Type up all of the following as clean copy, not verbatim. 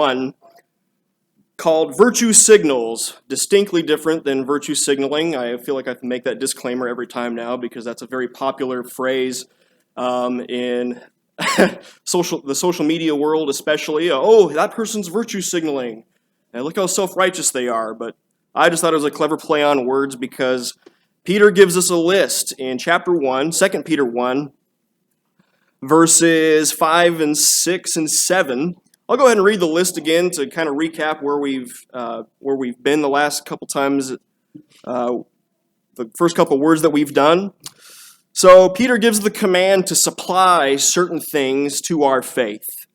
1 called Virtue Signals, distinctly different than virtue signaling. I feel like I have to make that disclaimer every time now because that's a very popular phrase in the social media world especially. Oh, that person's virtue signaling. And look how self-righteous they are. But I just thought it was a clever play on words because Peter gives us a list in chapter 1, 2 Peter 1, verses 5 and 6 and 7. I'll go ahead and read the list again to kind of recap where we've been the last couple times, the first couple words that we've done. So Peter gives the command to supply certain things to our faith.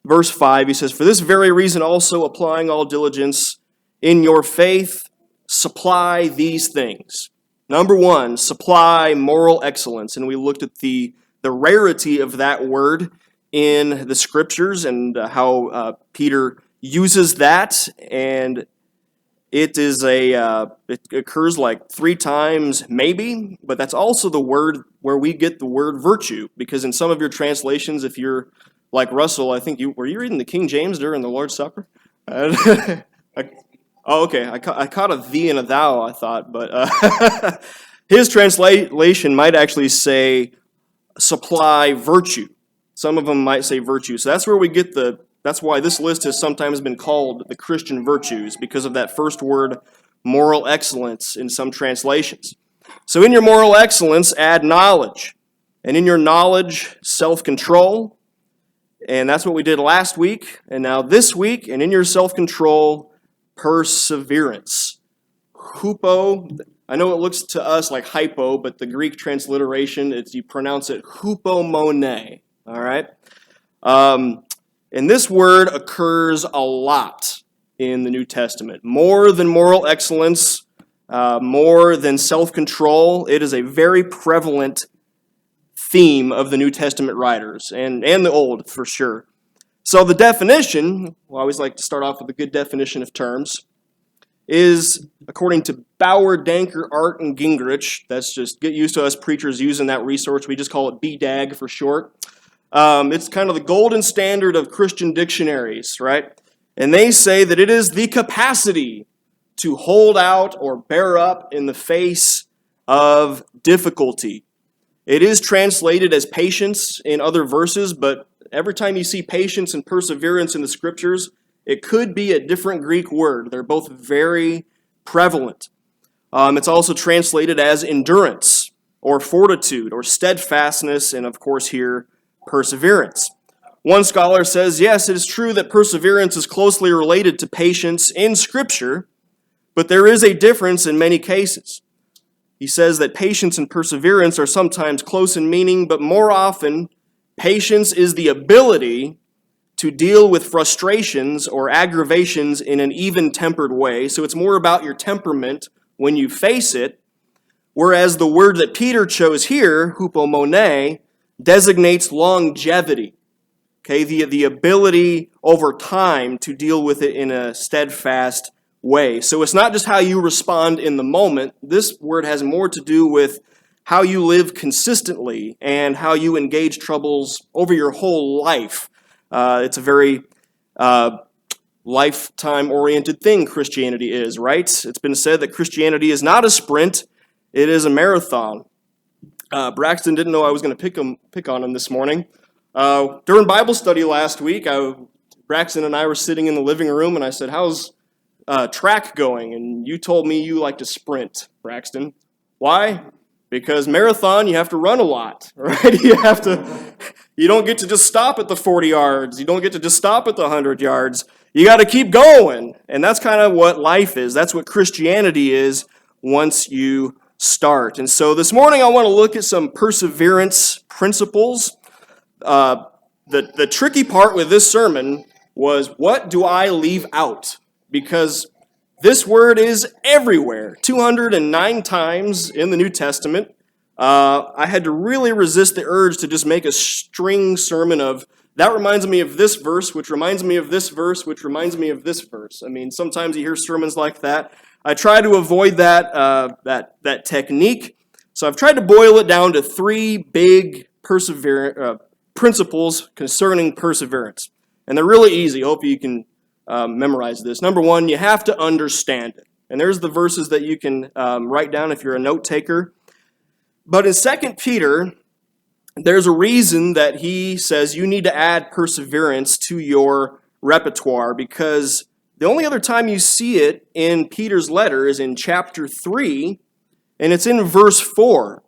Verse 5, he says, "For this very reason also applying all diligence in your faith, supply these things." Number 1, supply moral excellence. And we looked at the rarity of that word in the scriptures and how Peter uses that, and it occurs like 3 times maybe, but that's also the word where we get the word virtue, because in some of your translations, if you're like Russell, I think were you reading the King James during the Lord's Supper? Okay, I caught a thee and a thou, I thought, but his translation might actually say supply virtue. Some of them might say virtue. So that's where we get that's why this list has sometimes been called the Christian virtues, because of that first word, moral excellence, in some translations. So in your moral excellence, add knowledge. And in your knowledge, self-control. And that's what we did last week. And now this week, and in your self-control, perseverance. Hupo. I know it looks to us like hypo, but the Greek transliteration, you pronounce it hupomone. All right? And this word occurs a lot in the New Testament. More than moral excellence, more than self-control. It is a very prevalent theme of the New Testament writers, and the Old, for sure. So the definition, I always like to start off with a good definition of terms, is, according to Bauer, Danker, Art, and Gingrich, that's just, get used to us preachers using that resource, we just call it BDAG for short. It's kind of the golden standard of Christian dictionaries, right? And they say that it is the capacity to hold out or bear up in the face of difficulty. It is translated as patience in other verses, but every time you see patience and perseverance in the scriptures, it could be a different Greek word. They're both very prevalent. It's also translated as endurance or fortitude or steadfastness, and of course here, perseverance. One scholar says, yes, it is true that perseverance is closely related to patience in Scripture, but there is a difference in many cases. He says that patience and perseverance are sometimes close in meaning, but more often, patience is the ability to deal with frustrations or aggravations in an even-tempered way. So it's more about your temperament when you face it, whereas the word that Peter chose here, hupomone, designates longevity, okay, the ability over time to deal with it in a steadfast way. So it's not just how you respond in the moment. This word has more to do with how you live consistently and how you engage troubles over your whole life. It's a very lifetime-oriented thing, Christianity is, right? It's been said that Christianity is not a sprint, it is a marathon. Braxton didn't know I was going to pick on him this morning. During Bible study last week, Braxton and I were sitting in the living room, and I said, how's track going? And you told me you like to sprint, Braxton. Why? Because marathon, you have to run a lot, right? You don't get to just stop at the 40 yards. You don't get to just stop at the 100 yards. You got to keep going. And that's kind of what life is. That's what Christianity is once you start. And so this morning I want to look at some perseverance principles. The tricky part with this sermon was, what do I leave out? Because this word is everywhere, 209 times in the New Testament. I had to really resist the urge to just make a string sermon of, that reminds me of this verse, which reminds me of this verse, which reminds me of this verse. I mean, sometimes you hear sermons like that. I try to avoid that technique. So I've tried to boil it down to 3 big principles concerning perseverance. And they're really easy. Hope you can memorize this. Number one, you have to understand it. And there's the verses that you can write down if you're a note taker. But in 2 Peter, there's a reason that he says you need to add perseverance to your repertoire, because the only other time you see it in Peter's letter is in chapter 3, and it's in verse 4,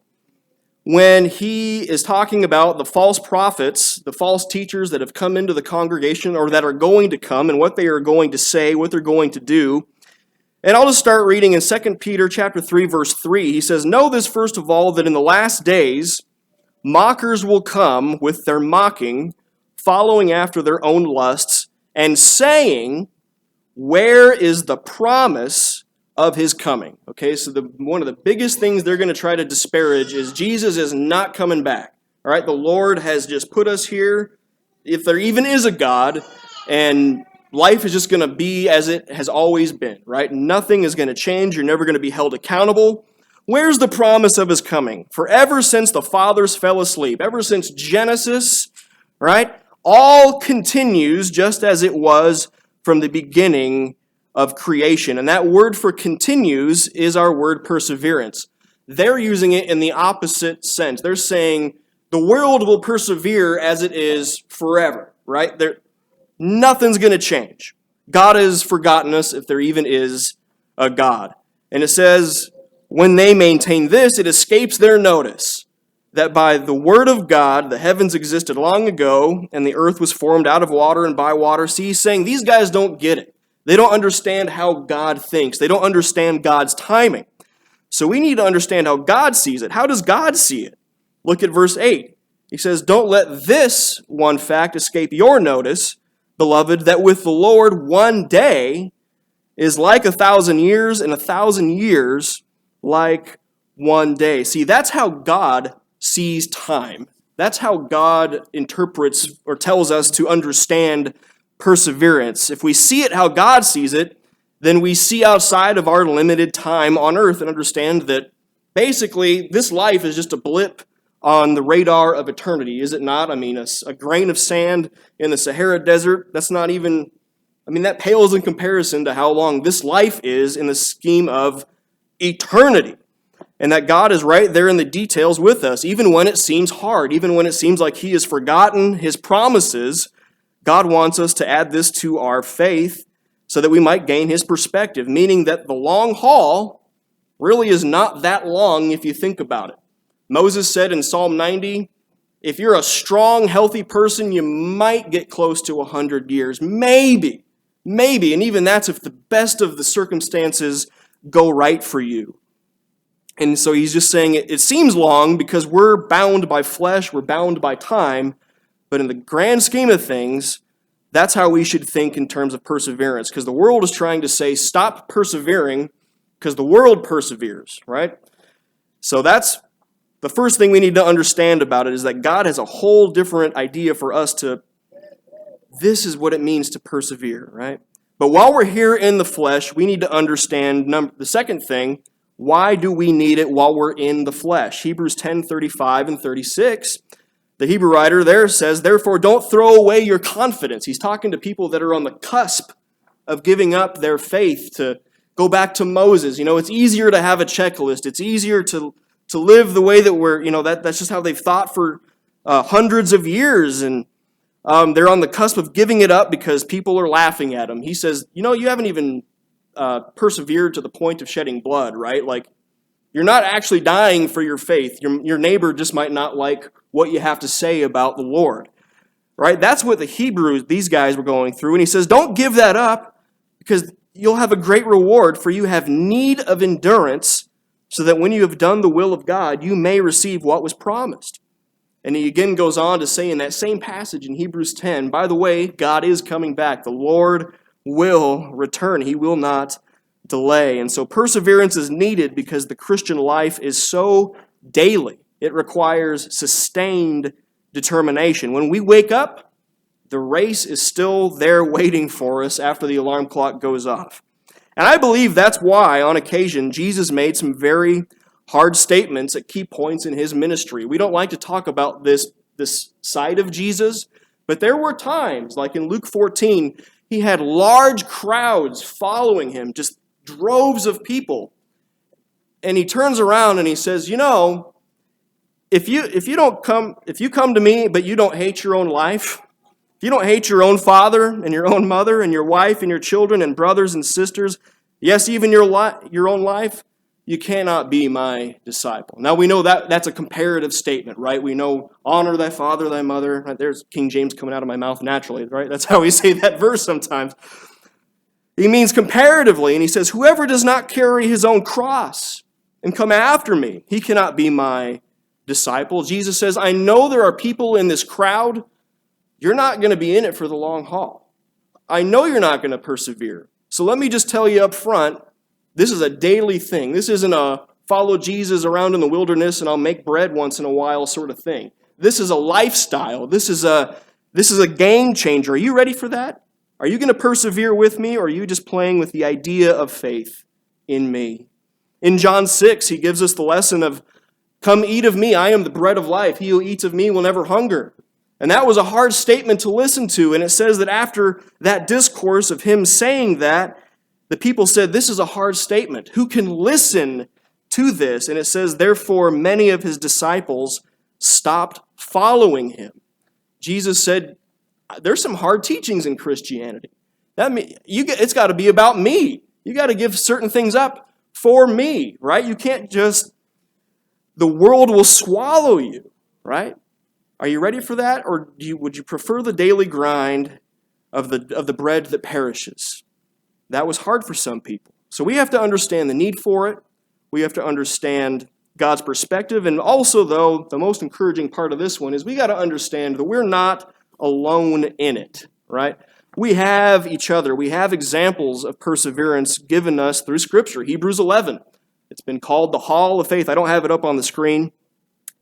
when he is talking about the false prophets, the false teachers that have come into the congregation or that are going to come, and what they are going to say, what they're going to do. And I'll just start reading in 2 Peter chapter 3, verse 3. He says, "Know this first of all, that in the last days mockers will come with their mocking, following after their own lusts, and saying, 'Where is the promise of his coming?'" Okay, so one of the biggest things they're going to try to disparage is Jesus is not coming back. All right, the Lord has just put us here, if there even is a God, and life is just going to be as it has always been, right? Nothing is going to change. You're never going to be held accountable. Where's the promise of his coming? For ever since the fathers fell asleep, ever since Genesis, right, all continues just as it was from the beginning of creation. And that word for continues is our word perseverance. They're using it in the opposite sense. They're saying the world will persevere as it is forever, right? Nothing's going to change. God has forgotten us, if there even is a God. And it says, when they maintain this, it escapes their notice that by the word of God, the heavens existed long ago, and the earth was formed out of water and by water. See, he's saying these guys don't get it. They don't understand how God thinks. They don't understand God's timing. So we need to understand how God sees it. How does God see it? Look at verse 8. He says, "Don't let this one fact escape your notice, beloved, that with the Lord 1 day is like 1,000 years, and 1,000 years like 1 day." See, that's how God sees time. That's how God interprets or tells us to understand perseverance. If we see it how God sees it, then we see outside of our limited time on earth and understand that basically this life is just a blip on the radar of eternity, is it not? I mean, a grain of sand in the Sahara Desert, that's not even, that pales in comparison to how long this life is in the scheme of eternity. And that God is right there in the details with us, even when it seems hard, even when it seems like he has forgotten his promises. God wants us to add this to our faith so that we might gain his perspective, meaning that the long haul really is not that long if you think about it. Moses said in Psalm 90, if you're a strong, healthy person, you might get close to 100 years. Maybe. And even that's if the best of the circumstances go right for you. And so he's just saying it seems long because we're bound by flesh, we're bound by time, but in the grand scheme of things, that's how we should think in terms of perseverance, because the world is trying to say, stop persevering, because the world perseveres, right? So that's the first thing we need to understand about it, is that God has a whole different idea for us this is what it means to persevere, right? But while we're here in the flesh, we need to understand the second thing, why do we need it while we're in the flesh? Hebrews 10:35 and 36, the Hebrew writer there says, "Therefore don't throw away your confidence." He's talking to people that are on the cusp of giving up their faith to go back to Moses. It's easier to have a checklist. It's easier to live the way that that's just how they've thought for hundreds of years. And they're on the cusp of giving it up because people are laughing at them. He says, you haven't even persevered to the point of shedding blood, right? Like, you're not actually dying for your faith. Your neighbor just might not like what you have to say about the Lord, right? That's what the Hebrews, these guys were going through. And he says, don't give that up, because you'll have a great reward, for you have need of endurance, so that when you have done the will of God, you may receive what was promised. And he again goes on to say in that same passage in Hebrews 10, by the way, God is coming back. The Lord will return. He will not delay. And so perseverance is needed because the Christian life is so daily. It requires sustained determination. When we wake up, the race is still there waiting for us after the alarm clock goes off. And I believe that's why, on occasion, Jesus made some very hard statements at key points in his ministry. We don't like to talk about this side of Jesus, but there were times, like in Luke 14, He had large crowds following him, just droves of people. And he turns around and he says, if you come to me, but you don't hate your own life, if you don't hate your own father and your own mother and your wife and your children and brothers and sisters, yes, even your own life, you cannot be my disciple. Now we know that that's a comparative statement, right? We know honor thy father, thy mother. Right? There's King James coming out of my mouth naturally, right? That's how we say that verse sometimes. He means comparatively, and he says, whoever does not carry his own cross and come after me, he cannot be my disciple. Jesus says, I know there are people in this crowd. You're not going to be in it for the long haul. I know you're not going to persevere. So let me just tell you up front, this is a daily thing. This isn't a follow Jesus around in the wilderness and I'll make bread once in a while sort of thing. This is a lifestyle. This is a game changer. Are you ready for that? Are you going to persevere with me, or are you just playing with the idea of faith in me? In John 6, he gives us the lesson of, come eat of me, I am the bread of life. He who eats of me will never hunger. And that was a hard statement to listen to. And it says that after that discourse of him saying that, the people said, this is a hard statement. Who can listen to this? And it says, therefore, many of his disciples stopped following him. Jesus said, there's some hard teachings in Christianity. It's got to be about me. You got to give certain things up for me, right? You can't just, the world will swallow you, right? Are you ready for that? Or would you prefer the daily grind of the bread that perishes? That was hard for some people. So we have to understand the need for it. We have to understand God's perspective. And also, though, the most encouraging part of this one is we got to understand that we're not alone in it, right? We have each other. We have examples of perseverance given us through Scripture. Hebrews 11. It's been called the Hall of Faith. I don't have it up on the screen.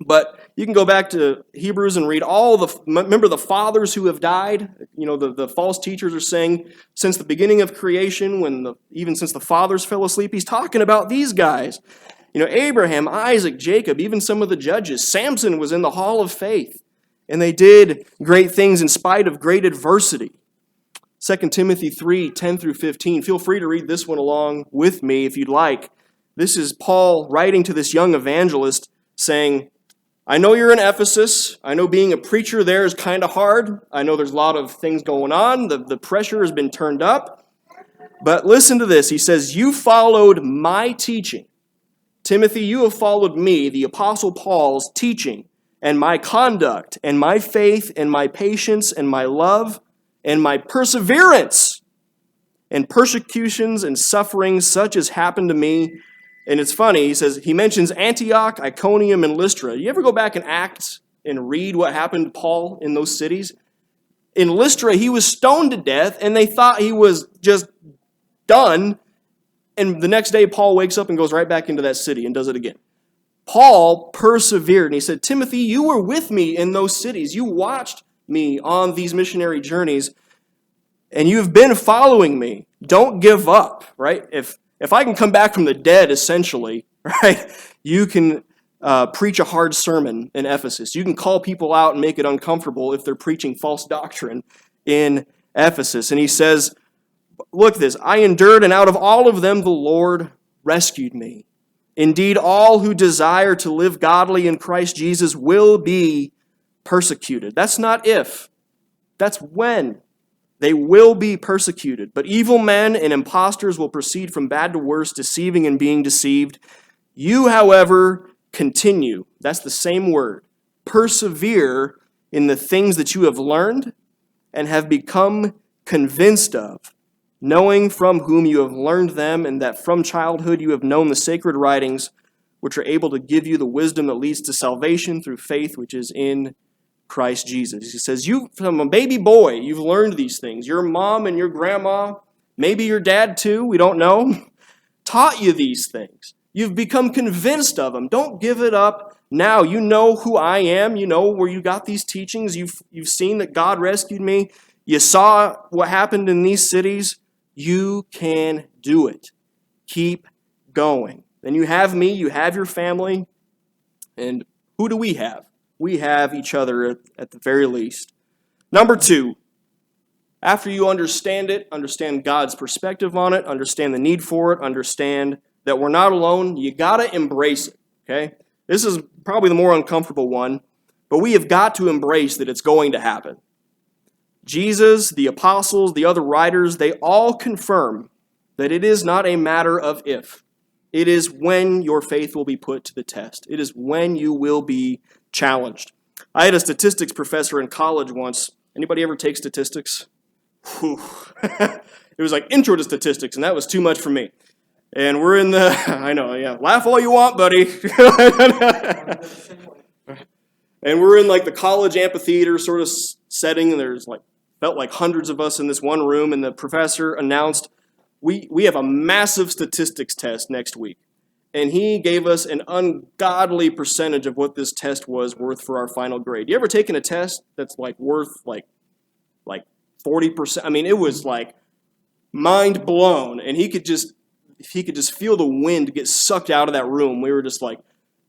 But you can go back to Hebrews and read remember the fathers who have died? The false teachers are saying since the beginning of creation, even since the fathers fell asleep, he's talking about these guys. Abraham, Isaac, Jacob, even some of the judges. Samson was in the Hall of Faith, and they did great things in spite of great adversity. 2 Timothy 3, 10 through 15. Feel free to read this one along with me if you'd like. This is Paul writing to this young evangelist saying, I know you're in Ephesus. I know being a preacher there is kind of hard. I know there's a lot of things going on. The pressure has been turned up. But listen to this. He says, you followed my teaching. Timothy, you have followed me, the Apostle Paul's teaching, and my conduct, and my faith, and my patience, and my love, and my perseverance, and persecutions and sufferings such as happened to me. And it's funny, he mentions Antioch, Iconium, and Lystra. You ever go back in Acts and read what happened to Paul in those cities? In Lystra, he was stoned to death, and they thought he was just done. And the next day, Paul wakes up and goes right back into that city and does it again. Paul persevered, and he said, Timothy, you were with me in those cities. You watched me on these missionary journeys, and you've been following me. Don't give up, right? If I can come back from the dead, essentially, right, you can preach a hard sermon in Ephesus. You can call people out and make it uncomfortable if they're preaching false doctrine in Ephesus. And he says, look at this, I endured, and out of all of them the Lord rescued me. Indeed, all who desire to live godly in Christ Jesus will be persecuted. That's not if, that's when. They will be persecuted, but evil men and impostors will proceed from bad to worse, deceiving and being deceived. You, however, continue. That's the same word. Persevere in the things that you have learned and have become convinced of, knowing from whom you have learned them, and that from childhood you have known the sacred writings, which are able to give you the wisdom that leads to salvation through faith which is in Christ Jesus. He says, you, from a baby boy, you've learned these things. Your mom and your grandma, maybe your dad too, we don't know, taught you these things. You've become convinced of them. Don't give it up now. You know who I am. You know where you got these teachings. You've seen that God rescued me. You saw what happened in these cities. You can do it. Keep going. Then you have me, you have your family, and who do we have? We have each other at the very least. Number 2, After you understand it, understand God's perspective on it, understand the need for it, understand that we're not alone, you got to embrace it, okay? This is probably the more uncomfortable one, but we have got to embrace that it's going to happen. Jesus, the apostles, the other writers, they all confirm that it is not a matter of if. It is when your faith will be put to the test. It is when you will be challenged. I had a statistics professor in college once. Anybody ever take statistics? Whew. It was like intro to statistics, and that was too much for me. And we're in the, I know, yeah, laugh all you want, buddy. And we're in like the college amphitheater sort of setting, and there's like, felt like hundreds of us in this one room, and the professor announced, we have a massive statistics test next week. And he gave us an ungodly percentage of what this test was worth for our final grade. You ever taken a test that's like worth like 40%? I mean, it was like mind blown. And he could just feel the wind get sucked out of that room. We were just like,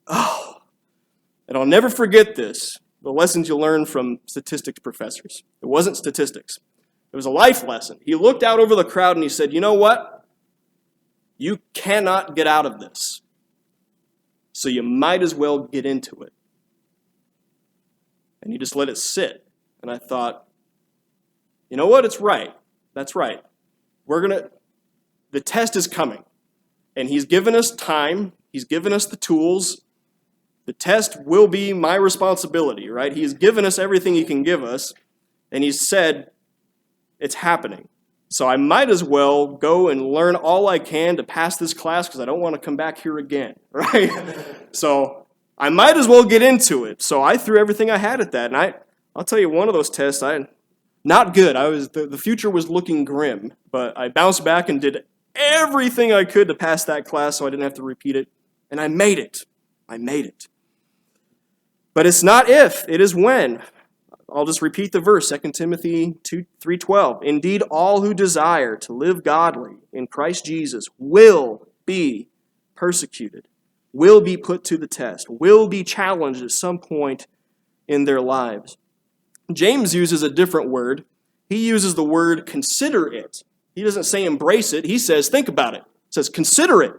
oh. And I'll never forget this, the lessons you learn from statistics professors. It wasn't statistics. It was a life lesson. He looked out over the crowd and he said, you know what? You cannot get out of this. So you might as well get into it. And he just let it sit. And I thought, you know what? It's right. That's right. The test is coming. And he's given us time. He's given us the tools. The test will be my responsibility, right? He has given us everything he can give us. And he said, it's happening. So I might as well go and learn all I can to pass this class because I don't want to come back here again, right? So I might as well get into it. So I threw everything I had at that. And I'll tell you, one of those tests, not good. The future was looking grim. But I bounced back and did everything I could to pass that class so I didn't have to repeat it. And I made it. But it's not if, it is when. I'll just repeat the verse, 2 Timothy 3:12. Indeed, all who desire to live godly in Christ Jesus will be persecuted, will be put to the test, will be challenged at some point in their lives. James uses a different word. He uses the word consider it. He doesn't say embrace it. He says think about it. He says consider it.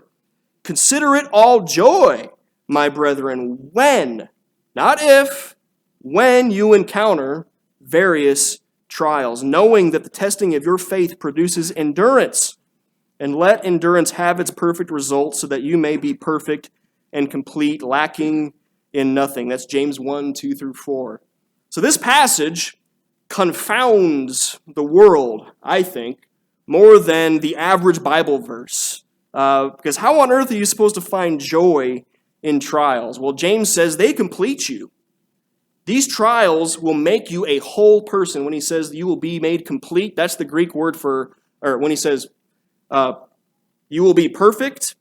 Consider it all joy, my brethren, when, not if, when you encounter various trials, knowing that the testing of your faith produces endurance. And let endurance have its perfect result so that you may be perfect and complete, lacking in nothing. That's James 1:2-4. So this passage confounds the world, I think, more than the average Bible verse. Because how on earth are you supposed to find joy in trials? Well, James says they complete you. These trials will make you a whole person. When he says you will be made complete, that's the Greek word or when he says you will be perfect,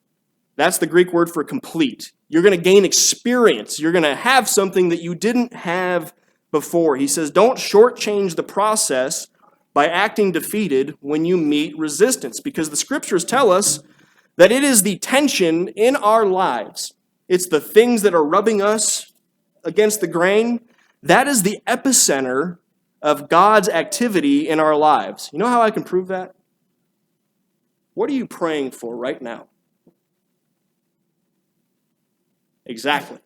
that's the Greek word for complete. You're going to gain experience. You're going to have something that you didn't have before. He says don't shortchange the process by acting defeated when you meet resistance, because the scriptures tell us that it is the tension in our lives. It's the things that are rubbing us against the grain. That is the epicenter of God's activity in our lives. You know how I can prove that? What are you praying for right now? Exactly.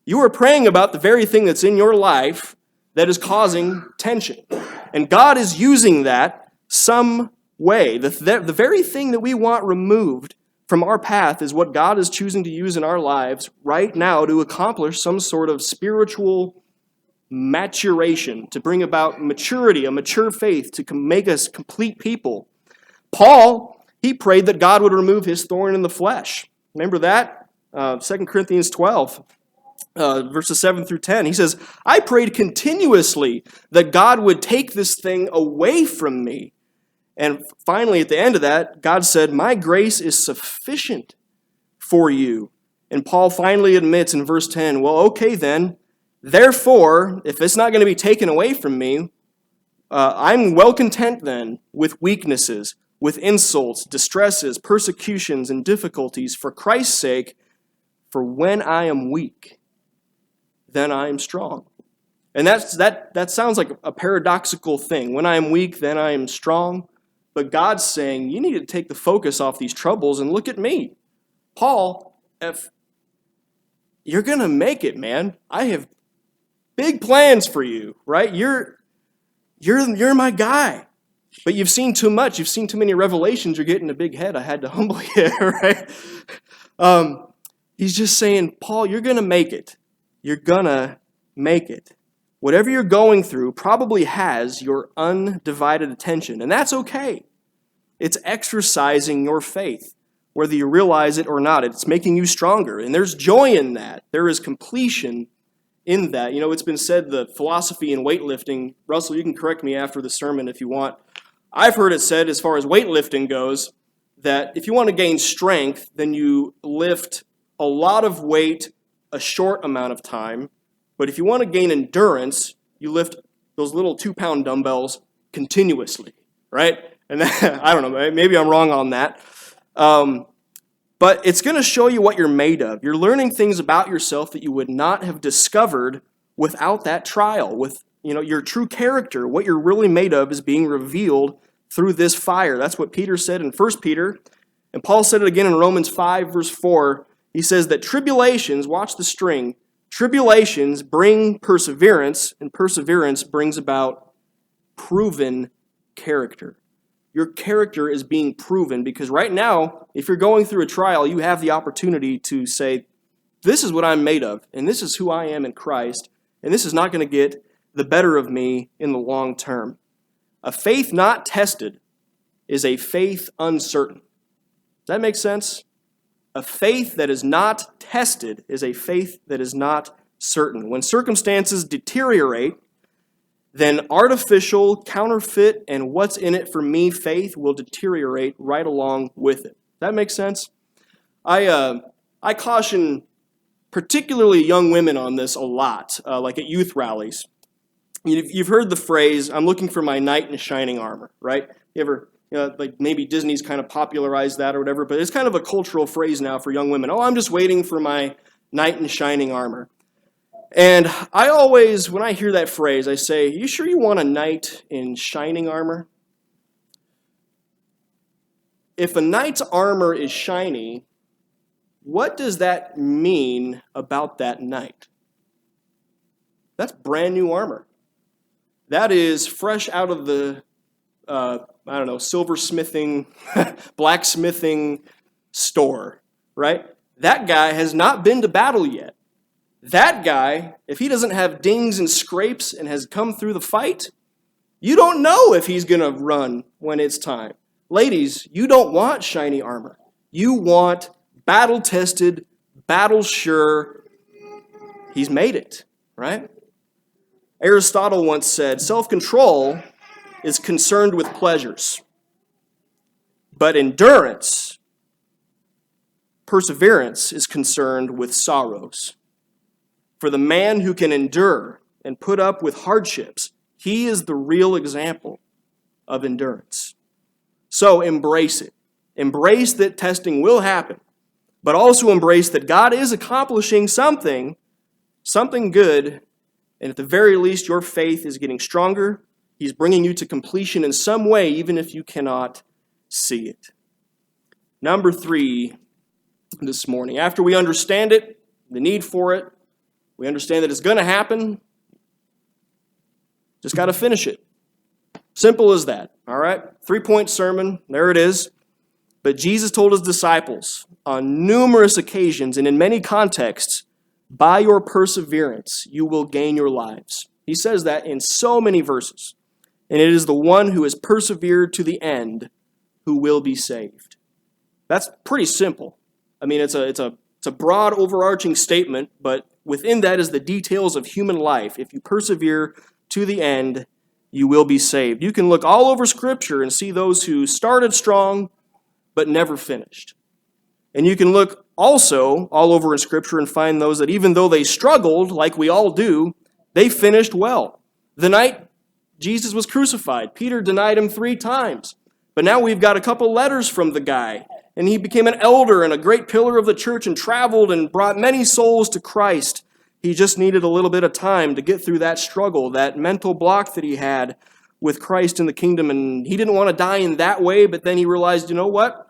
You are praying about the very thing that's in your life that is causing tension. And God is using that some way. The very thing that we want removed from our path is what God is choosing to use in our lives right now to accomplish some sort of spiritual maturation, to bring about maturity, a mature faith, to make us complete people. Paul, he prayed that God would remove his thorn in the flesh. Remember that? 2 Corinthians 12, verses 7-10. He says, I prayed continuously that God would take this thing away from me. And finally, at the end of that, God said, my grace is sufficient for you. And Paul finally admits in verse 10, well, okay then, therefore, if it's not going to be taken away from me, I'm well content then with weaknesses, with insults, distresses, persecutions, and difficulties for Christ's sake, for when I am weak, then I am strong. And that sounds like a paradoxical thing. When I am weak, then I am strong. But God's saying, you need to take the focus off these troubles and look at me. Paul, if you're going to make it, man. I have big plans for you, right? You're my guy. But you've seen too much. You've seen too many revelations. You're getting a big head. I had to humble you, right? He's just saying, Paul, you're going to make it. You're going to make it. Whatever you're going through probably has your undivided attention, and that's okay. It's exercising your faith, whether you realize it or not. It's making you stronger, and there's joy in that. There is completion in that. You know, it's been said the philosophy in weightlifting, Russell, you can correct me after the sermon if you want. I've heard it said as far as weightlifting goes, that if you want to gain strength, then you lift a lot of weight a short amount of time. But if you want to gain endurance, you lift those little 2-pound dumbbells continuously, right? And that, I don't know, maybe I'm wrong on that. But it's going to show you what you're made of. You're learning things about yourself that you would not have discovered without that trial. With your true character, what you're really made of is being revealed through this fire. That's what Peter said in 1 Peter. And Paul said it again in Romans 5, verse 4. He says that tribulations, watch the string, tribulations bring perseverance, and perseverance brings about proven character. Your character is being proven because right now, if you're going through a trial, you have the opportunity to say, this is what I'm made of, and this is who I am in Christ, and this is not going to get the better of me in the long term. A faith not tested is a faith uncertain. Does that make sense? A faith that is not tested is a faith that is not certain. When circumstances deteriorate, then artificial, counterfeit, and what's in it for me faith will deteriorate right along with it. That makes sense? I caution particularly young women on this a lot, like at youth rallies. You've heard the phrase, I'm looking for my knight in shining armor, right? You ever, like maybe Disney's kind of popularized that or whatever, but it's kind of a cultural phrase now for young women. Oh, I'm just waiting for my knight in shining armor. And I always, when I hear that phrase, I say, you sure you want a knight in shining armor? If a knight's armor is shiny, what does that mean about that knight? That's brand new armor. That is fresh out of the, silversmithing, blacksmithing store, right? That guy has not been to battle yet. That guy, if he doesn't have dings and scrapes and has come through the fight, you don't know if he's going to run when it's time. Ladies, you don't want shiny armor. You want battle-tested, battle-sure. He's made it, right? Aristotle once said, self-control is concerned with pleasures, but endurance, perseverance, is concerned with sorrows. For the man who can endure and put up with hardships, he is the real example of endurance. So embrace it. Embrace that testing will happen, but also embrace that God is accomplishing something good. And at the very least, your faith is getting stronger. He's bringing you to completion in some way, even if you cannot see it. Number 3 this morning. After we understand it, the need for it, we understand that it's going to happen. Just got to finish it. Simple as that. All right? 3-point sermon. There it is. But Jesus told his disciples on numerous occasions and in many contexts, by your perseverance, you will gain your lives. He says that in so many verses. And it is the one who has persevered to the end who will be saved. That's pretty simple. I mean, it's a broad, overarching statement, but within that is the details of human life. If you persevere to the end, you will be saved. You can look all over Scripture and see those who started strong but never finished. And you can look also all over in Scripture and find those that even though they struggled, like we all do, they finished well. The night Jesus was crucified, Peter denied him 3 times. But now we've got a couple letters from the guy, and he became an elder and a great pillar of the church and traveled and brought many souls to Christ. He just needed a little bit of time to get through that struggle, that mental block that he had with Christ in the kingdom. And he didn't want to die in that way, but then he realized, you know what?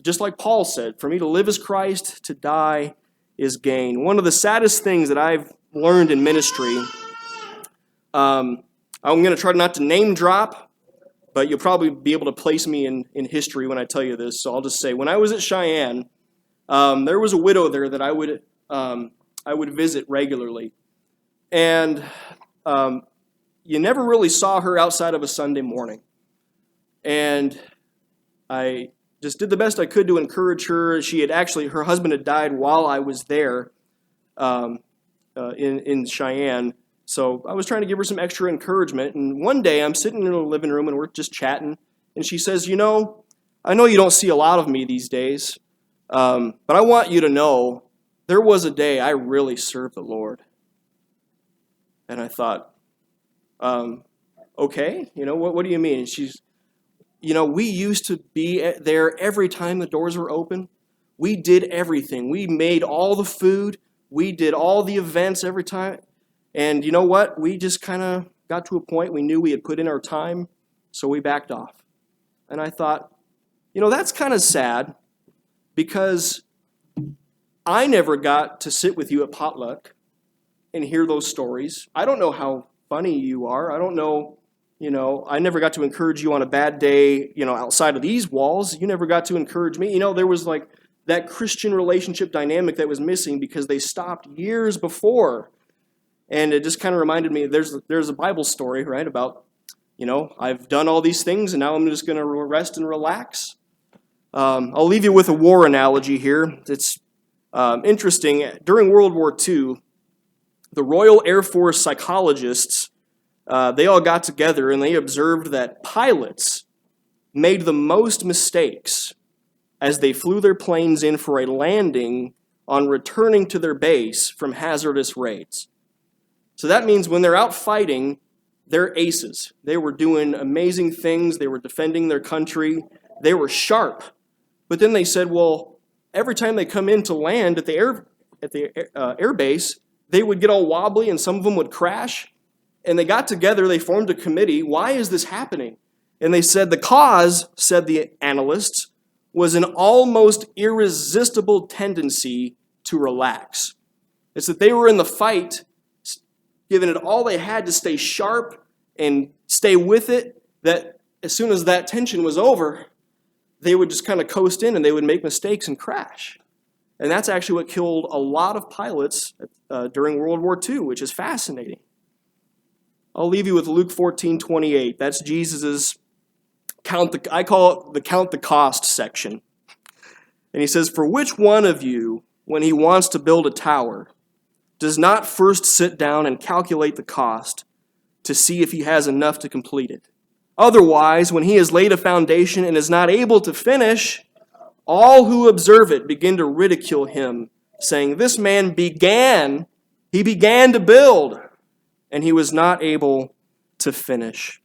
Just like Paul said, for me to live is Christ, to die is gain. One of the saddest things that I've learned in ministry, I'm going to try not to name drop, but you'll probably be able to place me in history when I tell you this. So I'll just say, when I was at Cheyenne, there was a widow there that I would visit regularly. And you never really saw her outside of a Sunday morning. And I just did the best I could to encourage her. Her husband had died while I was there in Cheyenne. So I was trying to give her some extra encouragement. And one day I'm sitting in the living room and we're just chatting. And she says, I know you don't see a lot of me these days, but I want you to know there was a day I really served the Lord. And I thought, okay, what do you mean? She's, we used to be there every time the doors were open. We did everything. We made all the food. We did all the events every time. And you know what? We just kind of got to a point we knew we had put in our time, so we backed off. And I thought, that's kind of sad because I never got to sit with you at potluck and hear those stories. I don't know how funny you are. I don't know, I never got to encourage you on a bad day, outside of these walls. You never got to encourage me. There was like that Christian relationship dynamic that was missing because they stopped years before. And it just kind of reminded me, there's a Bible story, right, about, I've done all these things and now I'm just going to rest and relax. I'll leave you with a war analogy here. It's interesting. During World War II, the Royal Air Force psychologists, they all got together and they observed that pilots made the most mistakes as they flew their planes in for a landing on returning to their base from hazardous raids. So that means when they're out fighting, they're aces. They were doing amazing things. They were defending their country. They were sharp. But then they said, well, every time they come in to land at the air base, they would get all wobbly and some of them would crash. And they got together, they formed a committee. Why is this happening? And they said the cause, said the analysts, was an almost irresistible tendency to relax. It's that they were in the fight, giving it all they had to stay sharp and stay with it, that as soon as that tension was over, they would just kind of coast in and they would make mistakes and crash. And that's actually what killed a lot of pilots during World War II, which is fascinating. I'll leave you with Luke 14:28. That's Jesus' I call it the count the cost section. And he says, "For which one of you, when he wants to build a tower, does not first sit down and calculate the cost to see if he has enough to complete it? Otherwise, when he has laid a foundation and is not able to finish, all who observe it begin to ridicule him, saying, 'This man began to build, and he was not able to finish.'"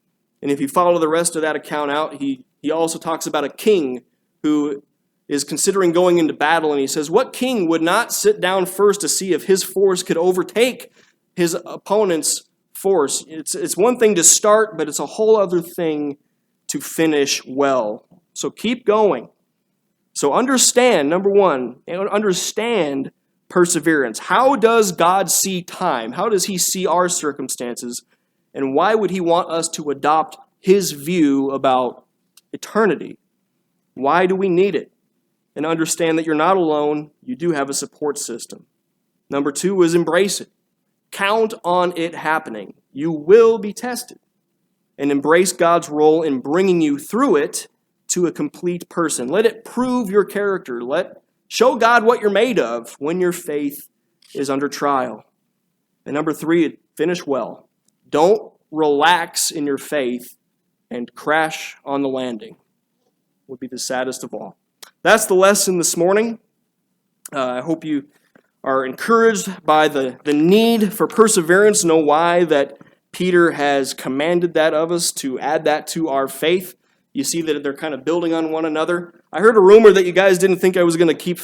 And if you follow the rest of that account out, he also talks about a king who is considering going into battle, and he says, what king would not sit down first to see if his force could overtake his opponent's force? It's one thing to start, but it's a whole other thing to finish well. So keep going. So understand, number one, understand perseverance. How does God see time? How does he see our circumstances? And why would he want us to adopt his view about eternity? Why do we need it? And understand that you're not alone. You do have a support system. Number two is embrace it. Count on it happening. You will be tested. And embrace God's role in bringing you through it to a complete person. Let it prove your character. Show God what you're made of when your faith is under trial. And number three, finish well. Don't relax in your faith and crash on the landing. Would be the saddest of all. That's the lesson this morning. I hope you are encouraged by the need for perseverance. Know why that Peter has commanded that of us, to add that to our faith. You see that they're kind of building on one another. I heard a rumor that you guys didn't think I was going to keep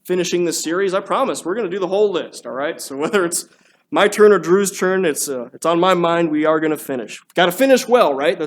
finishing this series. I promise we're going to do the whole list, all right? So whether it's my turn or Drew's turn, it's on my mind. We are going to finish. Got to finish well, right?